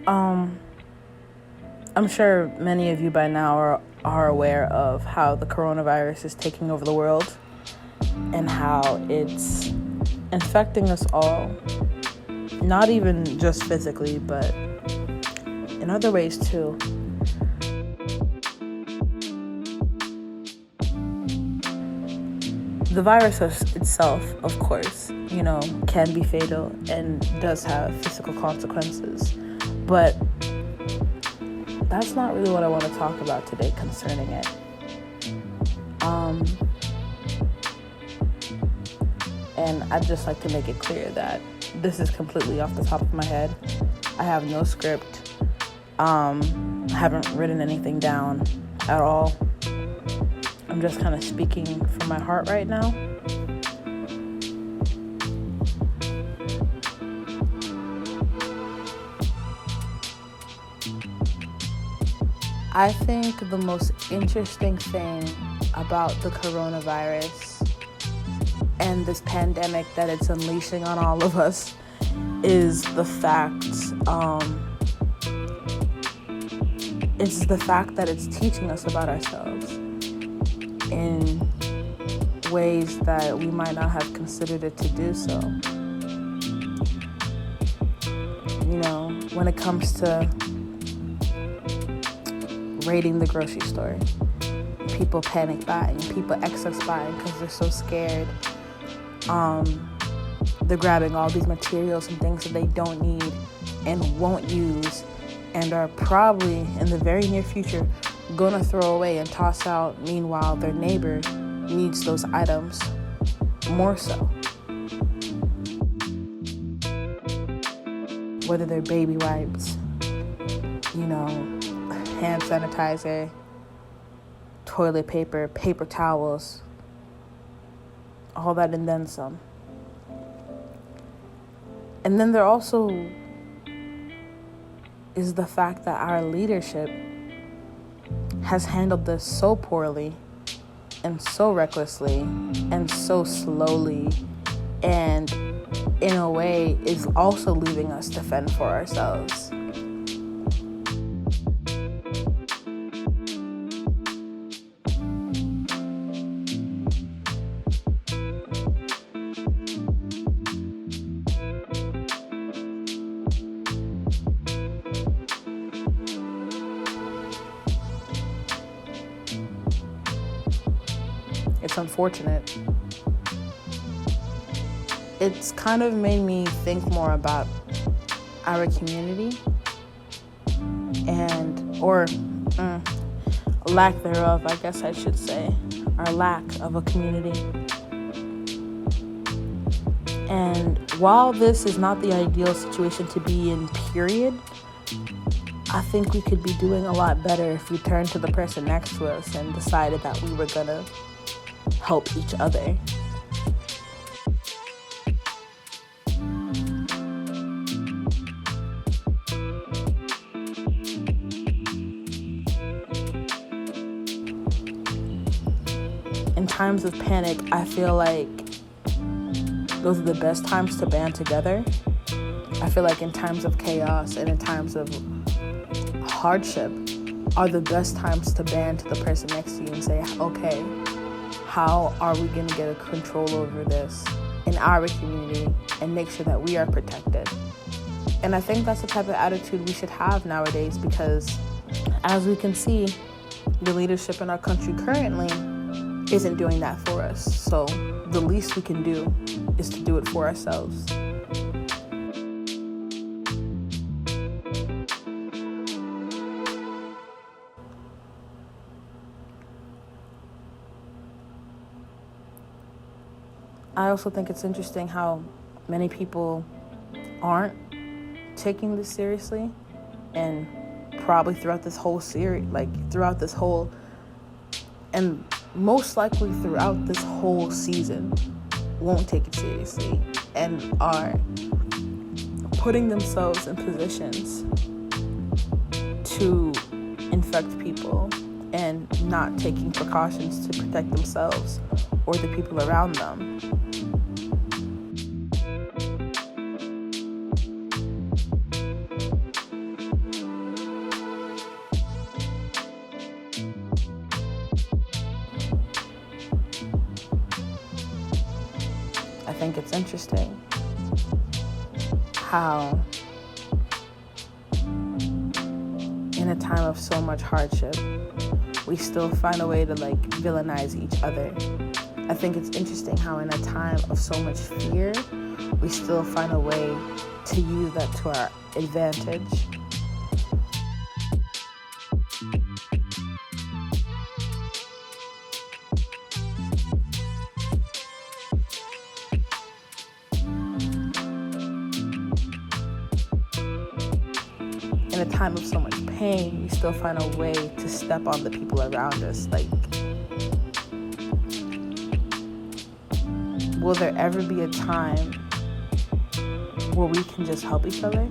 Um, I'm sure many of you by now are aware of how the coronavirus is taking over the world and how it's infecting us all, not even just physically, but in other ways too. The virus itself, of course, can be fatal and does have physical consequences, but that's not really what I want to talk about today concerning it. And I'd just like to make it clear that this is completely off the top of my head. I have no script. I haven't written anything down at all. I'm just kind of speaking from my heart right now. I think the most interesting thing about the coronavirus and this pandemic that it's unleashing on all of us is the fact that it's teaching us about ourselves in ways that we might not have considered it to do so. When it comes to raiding the grocery store, people panic buying, people excess buying because they're so scared. They're grabbing all these materials and things that they don't need and won't use and are probably in the very near future gonna throw away and toss out. Meanwhile, their neighbor needs those items more so. Whether they're baby wipes, hand sanitizer, toilet paper, paper towels, all that and then some. And then there also is the fact that our leadership has handled this so poorly and so recklessly and so slowly, and in a way is also leaving us to fend for ourselves. It's unfortunate. It's kind of made me think more about our community or lack thereof, I guess I should say, our lack of a community. And while this is not the ideal situation to be in, period, I think we could be doing a lot better if we turned to the person next to us and decided that we were gonna help each other. In times of panic, I feel like those are the best times to band together. I feel like in times of chaos and in times of hardship are the best times to band to the person next to you and say, okay, how are we going to get a control over this in our community and make sure that we are protected? And I think that's the type of attitude we should have nowadays, because as we can see, the leadership in our country currently isn't doing that for us. So the least we can do is to do it for ourselves. I also think it's interesting how many people aren't taking this seriously, and probably throughout this whole series, and most likely throughout this whole season, won't take it seriously and are putting themselves in positions to infect people and not taking precautions to protect themselves or the people around them. think it's interesting how in a time of so much hardship, we still find a way to villainize each other. I think it's interesting how in a time of so much fear, we still find a way to use that to our advantage. In a time of so much pain, we still find a way to step on the people around us. Will there ever be a time where we can just help each other?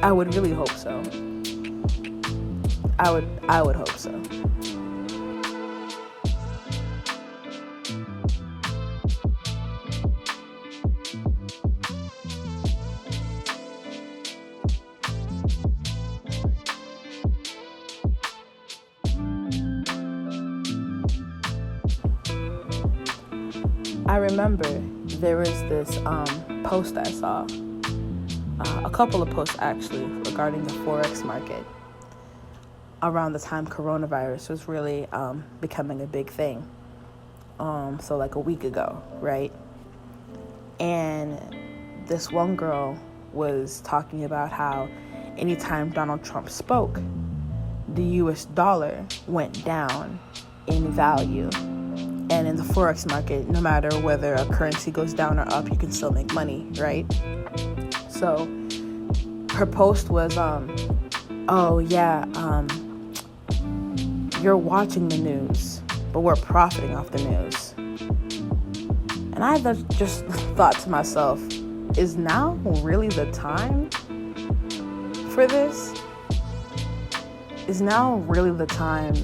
I would really hope so. I would hope so. I remember there was this post I saw, a couple of posts actually, regarding the Forex market around the time coronavirus was really becoming a big thing. So a week ago, right? And this one girl was talking about how anytime Donald Trump spoke, the US dollar went down in value. And in the Forex market, no matter whether a currency goes down or up, you can still make money, right? So her post was, you're watching the news, but we're profiting off the news. And I just thought to myself, is now really the time for this? Is now really the time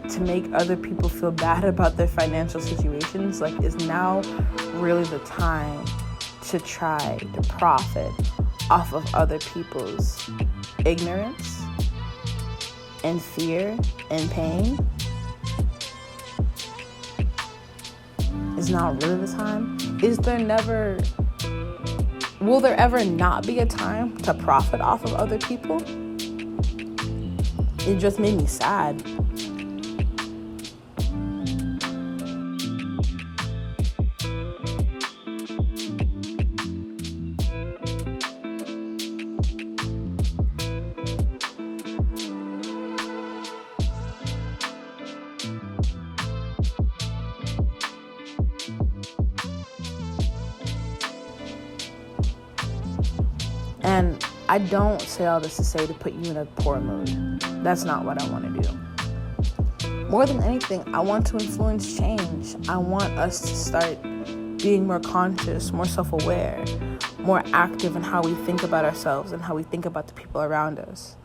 to make other people feel bad about their financial situations? Is now really the time to try to profit off of other people's ignorance and fear and pain? Is now really the time? Will there ever not be a time to profit off of other people? It just made me sad. And I don't say all this to say to put you in a poor mood. That's not what I want to do. More than anything, I want to influence change. I want us to start being more conscious, more self-aware, more active in how we think about ourselves and how we think about the people around us.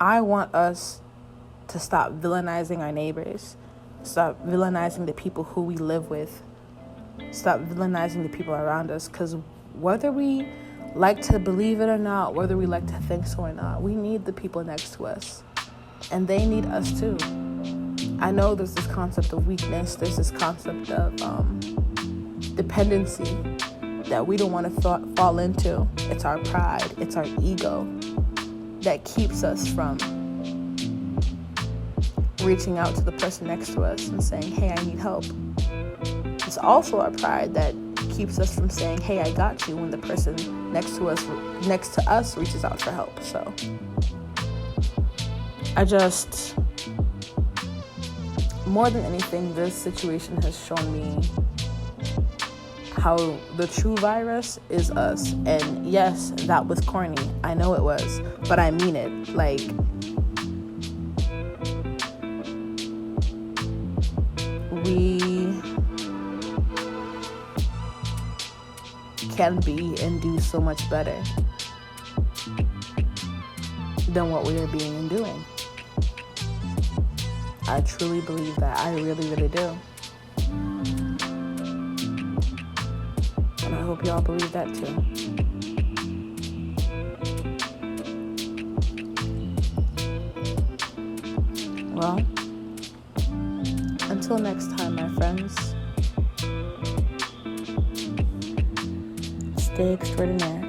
I want us to stop villainizing our neighbors, stop villainizing the people who we live with, stop villainizing the people around us, because whether we like to believe it or not, whether we like to think so or not, we need the people next to us, and they need us too. I know there's this concept of weakness, there's this concept of dependency that we don't want to fall into. It's our pride, it's our ego that keeps us from reaching out to the person next to us and saying, hey, I need help. It's also our pride that keeps us from saying, hey, I got you, when the person next to us reaches out for help. So more than anything, this situation has shown me how the true virus is us. And yes, that was corny. I know it was, but I mean it. We can be and do so much better than what we are being and doing. I truly believe that. I really, really do. hope y'all believe that too. Well, until next time, my friends, stay extraordinaire.